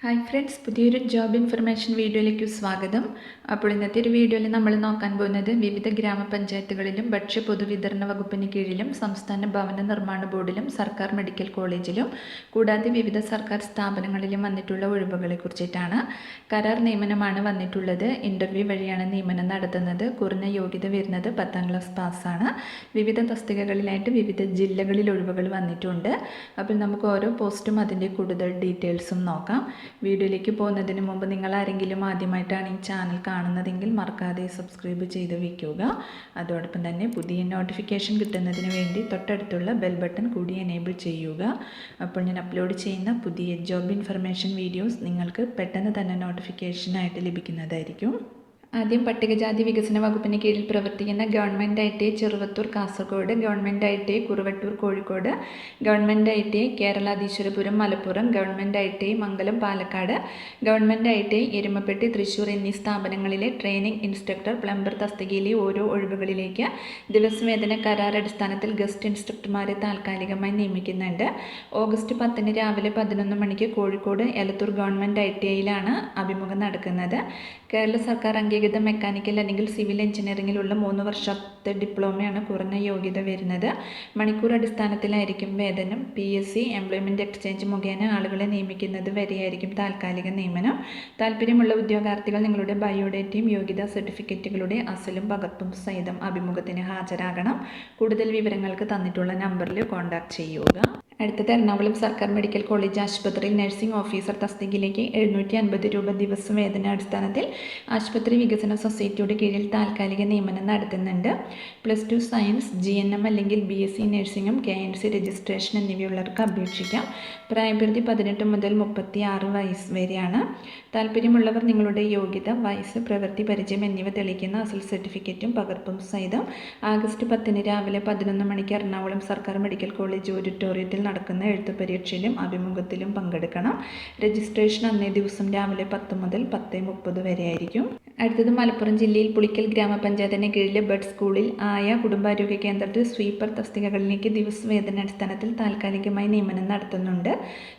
Hi friends, പുതിയൊരു job information വീഡിയോയിലേക്ക് സ്വാഗതം. അപ്പോൾ ഇന്നത്തെ ഒരു വീഡിയോയിൽ നമ്മൾ നോക്കാൻ പോകുന്നത് വിവിധ ഗ്രാമപഞ്ചായത്തുകളിലും ഭക്ഷ്യ പൊതുവിതരണ വകുപ്പിന് കീഴിലും സംസ്ഥാന ഭവന നിർമ്മാണ ബോർഡിലും സർക്കാർ മെഡിക്കൽ കോളേജിലും കൂടാതെ വിവിധ സർക്കാർ സ്ഥാപനങ്ങളിലും വന്നിട്ടുള്ള ഒഴിവുകളെ കുറിച്ചിട്ടാണ്. കരാർ നിയമനമാണ് വന്നിട്ടുള്ളത്. ഇൻ്റർവ്യൂ വഴിയാണ് നിയമനം നടത്തുന്നത്. കുറഞ്ഞ യോഗ്യത വരുന്നത് 10ാം ക്ലാസ് പാസ്സാണ്. വിവിധ തസ്തികകളിലായിട്ട് വിവിധ ജില്ലകളിൽ ഒഴിവുകൾ വന്നിട്ടുണ്ട്. അപ്പോൾ നമുക്ക് ഓരോ പോസ്റ്റും അതിൻ്റെ കൂടുതൽ ഡീറ്റെയിൽസും നോക്കാം. വീഡിയോയിലേക്ക് പോകുന്നതിന് മുമ്പ് നിങ്ങൾ ആരെങ്കിലും ആദ്യമായിട്ടാണ് ഈ ചാനൽ കാണുന്നതെങ്കിൽ മറക്കാതെ സബ്സ്ക്രൈബ് ചെയ്ത് വയ്ക്കുക. അതോടൊപ്പം തന്നെ പുതിയ നോട്ടിഫിക്കേഷൻ കിട്ടുന്നതിന് വേണ്ടി തൊട്ടടുത്തുള്ള ബെൽ ബട്ടൺ കൂടി എനേബിൾ ചെയ്യുക. അപ്പോൾ ഞാൻ അപ്ലോഡ് ചെയ്യുന്ന പുതിയ ജോബ് ഇൻഫർമേഷൻ വീഡിയോസ് നിങ്ങൾക്ക് പെട്ടെന്ന് തന്നെ നോട്ടിഫിക്കേഷനായിട്ട് ലഭിക്കുന്നതായിരിക്കും. ആദ്യം പട്ടികജാതി വികസന വകുപ്പിന് കീഴിൽ പ്രവർത്തിക്കുന്ന government ITI Cheruvathur Kasaragod, government ITI Kuruvattoor Kozhikode, government ITI Keraladheeswarapuram Malappuram, government ITI മംഗലം പാലക്കാട്, ഗവൺമെൻറ് ITI എരുമപ്പെട്ടി തൃശ്ശൂർ എന്നീ സ്ഥാപനങ്ങളിലെ ട്രെയിനിങ് ഇൻസ്ട്രക്ടർ പ്ലംബർ തസ്തികയിലെ ഓരോ ഒഴിവുകളിലേക്ക് ദിവസവേതന കരാർ അടിസ്ഥാനത്തിൽ ഗസ്റ്റ് ഇൻസ്ട്രക്ടർമാരെ താൽക്കാലികമായി നിയമിക്കുന്നുണ്ട്. ഓഗസ്റ്റ് 10 രാവിലെ 11 മണിക്ക് കോഴിക്കോട് എലത്തൂർ ഗവൺമെൻറ് ITIയിലാണ് അഭിമുഖം നടക്കുന്നത്. കേരള സർക്കാർ അംഗീകൃത മെക്കാനിക്കൽ അല്ലെങ്കിൽ സിവിൽ എഞ്ചിനീയറിംഗിലുള്ള 3 വർഷത്തെ ഡിപ്ലോമയാണ് കുറഞ്ഞ യോഗ്യത വരുന്നത്. മണിക്കൂർ അടിസ്ഥാനത്തിലായിരിക്കും വേതനം. PSC എംപ്ലോയ്മെൻറ്റ് എക്സ്ചേഞ്ച് മുഖേന ആളുകളെ നിയമിക്കുന്നത് വരെയായിരിക്കും താൽക്കാലിക നിയമനം. താല്പര്യമുള്ള ഉദ്യോഗാർത്ഥികൾ നിങ്ങളുടെ ബയോഡേറ്റയും യോഗ്യതാ സർട്ടിഫിക്കറ്റുകളുടെ അസലും പകർപ്പും സഹിതം അഭിമുഖത്തിന് ഹാജരാകണം. കൂടുതൽ വിവരങ്ങൾക്ക് തന്നിട്ടുള്ള നമ്പറിൽ കോൺടാക്ട് ചെയ്യുക. അടുത്തത് എറണാകുളം സർക്കാർ മെഡിക്കൽ കോളേജ് ആശുപത്രിയിൽ നഴ്സിംഗ് ഓഫീസർ തസ്തികയിലേക്ക് 750 രൂപ ദിവസം വേതന അടിസ്ഥാനത്തിൽ ആശുപത്രി വികസന സൊസൈറ്റിയുടെ കീഴിൽ താൽക്കാലിക നിയമനം നടത്തുന്നുണ്ട്. +2 സയൻസ്, GNM അല്ലെങ്കിൽ BSc നഴ്സിംഗും KNC രജിസ്ട്രേഷൻ എന്നിവയുള്ളവർക്ക് അപേക്ഷിക്കാം. പ്രായപരിധി 18 മുതൽ 36 വയസ്സ് വരെയാണ്. താല്പര്യമുള്ളവർ നിങ്ങളുടെ യോഗ്യത, വയസ്സ്, പ്രവൃത്തി പരിചയം എന്നിവ തെളിയിക്കുന്ന അസൽ സർട്ടിഫിക്കറ്റും പകർപ്പും സഹിതം ആഗസ്റ്റ് 10 രാവിലെ 11 മണിക്ക് എറണാകുളം സർക്കാർ മെഡിക്കൽ കോളേജ് ഓഡിറ്റോറിയത്തിൽ നടക്കുന്ന എഴുത്തു പരീക്ഷയിലും അഭിമുഖത്തിലും പങ്കെടുക്കണം. രജിസ്ട്രേഷൻ അന്നേ ദിവസം രാവിലെ 10 മുതൽ 10:30 വരെ ആയിരിക്കും. അടുത്തത് മലപ്പുറം ജില്ലയിൽ പുളിക്കൽ ഗ്രാമപഞ്ചായത്തിന് കീഴിലെ ബഡ് സ്കൂളിൽ ആയ കുടുംബാരോഗ്യ കേന്ദ്രത്തിൽ സ്വീപ്പർ തസ്തികകളിലേക്ക് ദിവസവേതന അടിസ്ഥാനത്തിൽ താൽക്കാലികമായി നിയമനം നടത്തുന്നുണ്ട്.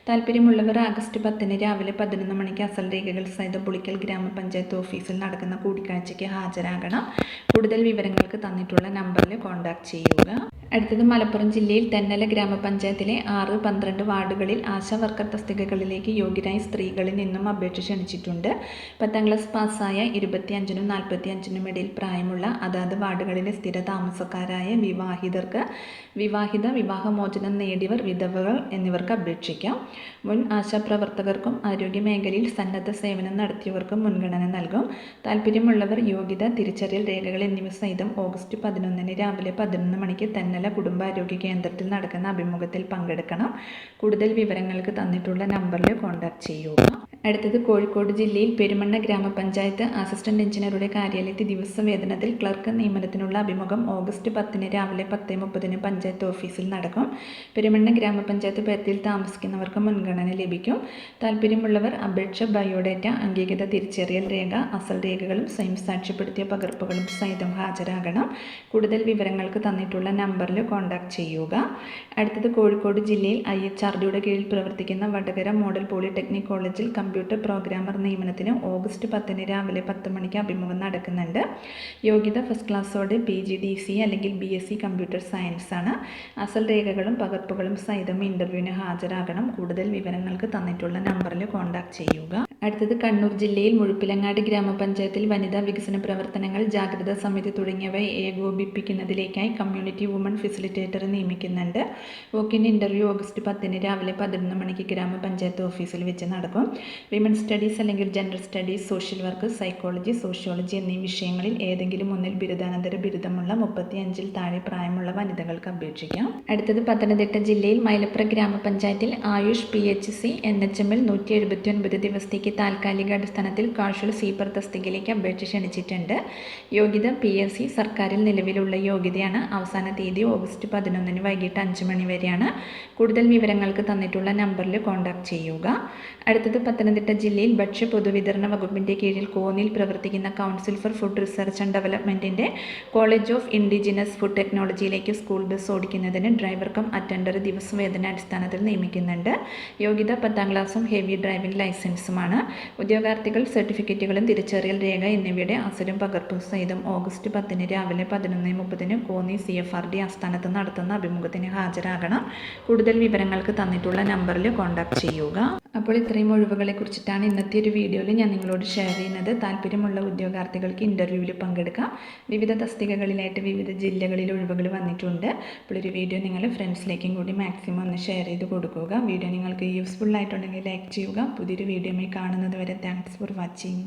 താല്പര്യമുള്ളവർ ആഗസ്റ്റ് 10 രാവിലെ 11 മണിക്ക് അസൽ രേഖകൾ സഹിതം പുളിക്കൽ ഗ്രാമപഞ്ചായത്ത് ഓഫീസിൽ നടക്കുന്ന കൂടിക്കാഴ്ചയ്ക്ക് ഹാജരാകണം. കൂടുതൽ വിവരങ്ങൾക്ക് തന്നിട്ടുള്ള നമ്പറിൽ കോൺടാക്ട് ചെയ്യുക. അടുത്തത് മലപ്പുറം ജില്ലയിൽ തെന്നല ഗ്രാമപഞ്ചായത്തിലെ 6, 12 വാർഡുകളിൽ ആശാ വർക്കർ തസ്തികകളിലേക്ക് യോഗ്യരായ സ്ത്രീകളിൽ നിന്നും അപേക്ഷ ക്ഷണിച്ചിട്ടുണ്ട്. 10ാം ക്ലാസ് പാസ്സായ 25നും 45നും ഇടയിൽ പ്രായമുള്ള അതാത് വാർഡുകളിലെ സ്ഥിര താമസക്കാരായ വിവാഹിതർക്ക്, വിവാഹമോചനം നേടിയവർ, വിധവകൾ എന്നിവർക്ക് അപേക്ഷിക്കാം. മുൻ ആശാപ്രവർത്തകർക്കും ആരോഗ്യ മേഖലയിൽ സന്നദ്ധ സേവനം നടത്തിയവർക്കും മുൻഗണന നൽകും. താല്പര്യമുള്ളവർ യോഗ്യത, തിരിച്ചറിയൽ രേഖകൾ എന്നിവ സഹിതം ഓഗസ്റ്റ് 11 രാവിലെ 11 മണിക്ക് തെന്നല കുടുംബാരോഗ്യ കേന്ദ്രത്തിൽ നടക്കുന്ന അഭിമുഖത്തിൽ പങ്കെടുക്കണം. കൂടുതൽ വിവരങ്ങൾക്ക് തന്നിട്ടുള്ള നമ്പറിൽ കോൺടാക്ട് ചെയ്യുക. അടുത്തത് കോഴിക്കോട് ജില്ലയിൽ പെരുമണ്ണ ഗ്രാമപഞ്ചായത്ത് അസിസ്റ്റന്റ് എഞ്ചിനീയറുടെ കാര്യാലയത്തിൽ ദിവസവേതനത്തിൽ ക്ലർക്ക് നിയമനത്തിനുള്ള അഭിമുഖം ഓഗസ്റ്റ് 10 രാവിലെ 10:30 പഞ്ചായത്ത് ഓഫീസിൽ നടക്കും. പെരുമണ്ണ ഗ്രാമപഞ്ചായത്ത് പരിധിയിൽ താമസിക്കുന്നവർക്ക് മുൻഗണന ലഭിക്കും. താല്പര്യമുള്ളവർ അപേക്ഷ, ബയോഡേറ്റ, അംഗീകൃത തിരിച്ചറിയൽ രേഖ, അസൽ രേഖകളും സ്വയം സാക്ഷ്യപ്പെടുത്തിയ പകർപ്പുകളും സഹിതം ഹാജരാകണം. കൂടുതൽ വിവരങ്ങൾക്ക് തന്നിട്ടുള്ള നമ്പറിൽ കോൺടാക്ട് ചെയ്യുക. അടുത്തത് കോഴിക്കോട് ജില്ലയിൽ IHRDയുടെ കീഴിൽ പ്രവർത്തിക്കുന്ന വടകര മോഡൽ പോളിടെക്നിക് കോളേജിൽ കമ്പ്യൂട്ടർ പ്രോഗ്രാമർ നിയമനത്തിന് ഓഗസ്റ്റ് 10 രാവിലെ 10 മണിക്ക് അഭിമുഖം നടക്കുന്നുണ്ട്. യോഗ്യത ഫസ്റ്റ് ക്ലാസ്സോടെ PGDC അല്ലെങ്കിൽ BSc കമ്പ്യൂട്ടർ സയൻസ് ആണ്. അസൽ രേഖകളും പകർപ്പുകളും സഹിതം ഇൻ്റർവ്യൂവിന് ഹാജരാകണം. കൂടുതൽ വിവരങ്ങൾക്ക് തന്നിട്ടുള്ള നമ്പറിൽ കോൺടാക്ട് ചെയ്യുക. അടുത്തത് കണ്ണൂർ ജില്ലയിൽ മുഴുപ്പിലങ്ങാട് ഗ്രാമപഞ്ചായത്തിൽ വനിതാ വികസന പ്രവർത്തനങ്ങൾ, ജാഗ്രതാ സമിതി തുടങ്ങിയവയെ ഏകോപിപ്പിക്കുന്നതിലേക്കായി കമ്മ്യൂണിറ്റി വുമൺ ഫെസിലിറ്റേറ്റർ നിയമിക്കുന്നുണ്ട്. വോക്കിൻ ഇൻ്റർവ്യൂ ഓഗസ്റ്റ് 10 രാവിലെ 11 മണിക്ക് ഗ്രാമപഞ്ചായത്ത് ഓഫീസിൽ വെച്ച് നടക്കും. വിമൻ സ്റ്റഡീസ് അല്ലെങ്കിൽ gender studies, social work, psychology, sociology എന്നീ വിഷയങ്ങളിൽ ഏതെങ്കിലും ഒന്നിൽ ബിരുദാനന്തര ബിരുദമുള്ള 35-ൽ താഴെ പ്രായമുള്ള വനിതകൾക്ക് അപേക്ഷിക്കാം. അടുത്തത് പത്തനംതിട്ട ജില്ലയിൽ മൈലപ്ര ഗ്രാമപഞ്ചായത്തിൽ ആയുഷ് PHC NHMൽ 179 ദിവസത്തേക്ക് താൽക്കാലിക അടിസ്ഥാനത്തിൽ കാഷ്വൽ സ്വീപ്പർ തസ്തികയിലേക്ക് അപേക്ഷ ക്ഷണിച്ചിട്ടുണ്ട്. യോഗ്യത PSc സർക്കാരിൽ നിലവിലുള്ള യോഗ്യതയാണ്. അവസാന തീയതി ഓഗസ്റ്റ് 11 വൈകിട്ട് 5 മണി വരെയാണ്. കൂടുതൽ വിവരങ്ങൾക്ക് തന്നിട്ടുള്ള നമ്പറിൽ കോൺടാക്ട് ചെയ്യുക. അടുത്തത് പത്തനംതിട്ട പത്തനംതിട്ട ജില്ലയിൽ ഭക്ഷ്യ പൊതുവിതരണ വകുപ്പിൻ്റെ കീഴിൽ കോന്നിയിൽ പ്രവർത്തിക്കുന്ന council for food research and ഡെവലപ്മെൻറ്റിൻ്റെ കോളേജ് ഓഫ് ഇൻഡിജിനസ് ഫുഡ് ടെക്നോളജിയിലേക്ക് സ്കൂൾ ബസ് ഓടിക്കുന്നതിന് ഡ്രൈവർ കം അറ്റൻഡർ ദിവസവേതനാടിസ്ഥാനത്തിൽ നിയമിക്കുന്നുണ്ട്. യോഗ്യത 10ാം ക്ലാസ്സും ഹെവി ഡ്രൈവിംഗ് ലൈസൻസുമാണ്. ഉദ്യോഗാർത്ഥികൾ സർട്ടിഫിക്കറ്റുകളും തിരിച്ചറിയൽ രേഖ എന്നിവയുടെ അസലും പകർപ്പും സഹിതം ഓഗസ്റ്റ് 10 രാവിലെ 11:30 കോന്നി CFRD ആസ്ഥാനത്ത് നടത്തുന്ന അഭിമുഖത്തിന് ഹാജരാകണം. കൂടുതൽ വിവരങ്ങൾക്ക് തന്നിട്ടുള്ള നമ്പറിൽ കോൺടാക്ട് ചെയ്യുക. അപ്പോൾ ഇത്രയും ഒഴിവുകളെ കുറിച്ചിട്ടാണ് ഇന്നത്തെ ഒരു വീഡിയോയിൽ ഞാൻ നിങ്ങളോട് ഷെയർ ചെയ്യുന്നത്. താല്പര്യമുള്ള ഉദ്യോഗാർത്ഥികൾക്ക് ഇൻ്റർവ്യൂവിൽ പങ്കെടുക്കാം. വിവിധ തസ്തികകളിലായിട്ട് വിവിധ ജില്ലകളിൽ ഒഴിവുകൾ വന്നിട്ടുണ്ട്. അപ്പോൾ ഒരു വീഡിയോ നിങ്ങൾ ഫ്രണ്ട്സിലേക്കും കൂടി മാക്സിമം ഒന്ന് ഷെയർ ചെയ്ത് കൊടുക്കുക. വീഡിയോ നിങ്ങൾക്ക് യൂസ്ഫുൾ ആയിട്ടുണ്ടെങ്കിൽ ലൈക്ക് ചെയ്യുക. പുതിയൊരു വീഡിയോയുമായി കാണുന്നത് വരെ താങ്ക്സ് ഫോർ വാച്ചിങ്.